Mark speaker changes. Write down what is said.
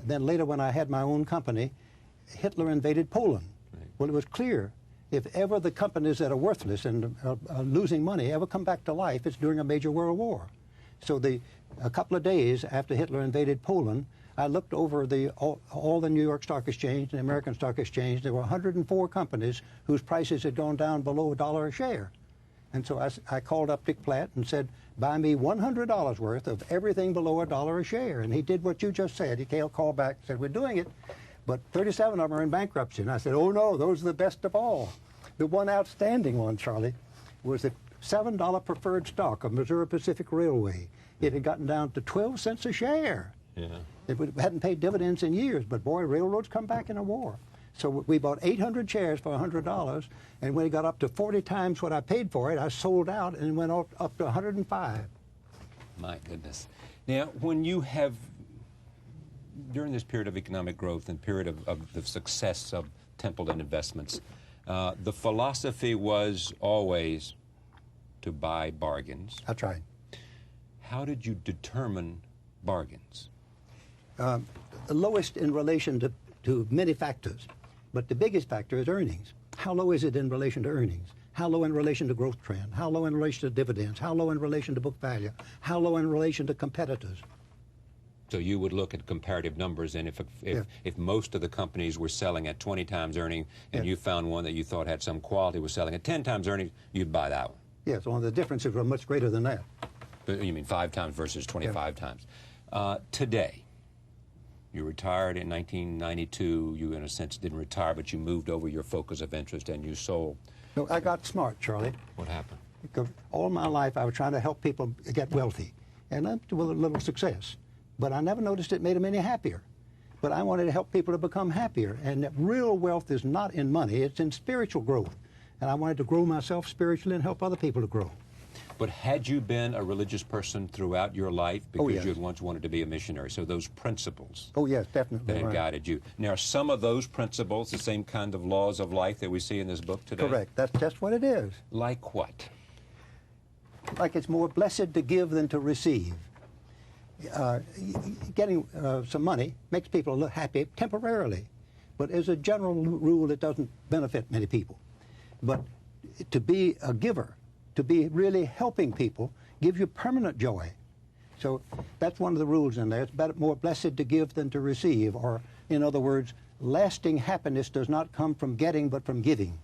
Speaker 1: Then later when I had my own company, Hitler invaded Poland. Right. Well, it was clear, if ever the companies that are worthless and are losing money ever come back to life, it's during a major world war. So a couple of days after Hitler invaded Poland, I looked over all the New York Stock Exchange and the American Stock Exchange. There were 104 companies whose prices had gone down below $1 a share. And so I called up Dick Platt and said, buy me $100 worth of everything below $1 a share. And he did what you just said. He called back and said, we're doing it, but 37 of them are in bankruptcy. And I said, oh no, those are the best of all. The one outstanding one, Charlie, was the $7 preferred stock of Missouri Pacific Railway. It had gotten down to 12 cents a share. Yeah. It hadn't paid dividends in years, but boy, railroads come back in a war. So we bought 800 shares for $100, and when it got up to 40 times what I paid for it, I sold out and went up to 105.
Speaker 2: My goodness. Now, when you have, during this period of economic growth and period of the success of Templeton Investments, the philosophy was always to buy bargains.
Speaker 1: That's right.
Speaker 2: How did you determine bargains?
Speaker 1: The lowest in relation to many factors, but the biggest factor is earnings. How low is it in relation to earnings? How low in relation to growth trend? How low in relation to dividends? How low in relation to book value? How low in relation to competitors?
Speaker 2: So you would look at comparative numbers, and if most of the companies were selling at 20 times earnings, and you found one that you thought had some quality was selling at 10 times earnings, you'd buy that one.
Speaker 1: Yes, well, the differences were much greater than that.
Speaker 2: But you mean 5 times versus 25 times. Today, you retired in 1992. You, in a sense, didn't retire, but you moved over your focus of interest and you sold.
Speaker 1: No, I got smart, Charlie.
Speaker 2: What happened?
Speaker 1: Because all my life I was trying to help people get wealthy, and with a little success. But I never noticed it made them any happier. But I wanted to help people to become happier, and that real wealth is not in money, it's in spiritual growth. And I wanted to grow myself spiritually and help other people to grow.
Speaker 2: But had you been a religious person throughout your life? Because you had once wanted to be a missionary. So those principles
Speaker 1: definitely,
Speaker 2: that had guided you. Now, are some of those principles the same kind of laws of life that we see in this book today?
Speaker 1: Correct. That's just what it is.
Speaker 2: Like what?
Speaker 1: Like it's more blessed to give than to receive. Getting some money makes people look happy temporarily. But as a general rule, it doesn't benefit many people. But to be a giver, to be really helping people, gives you permanent joy. So that's one of the rules in there. It's more blessed to give than to receive, or in other words, lasting happiness does not come from getting but from giving.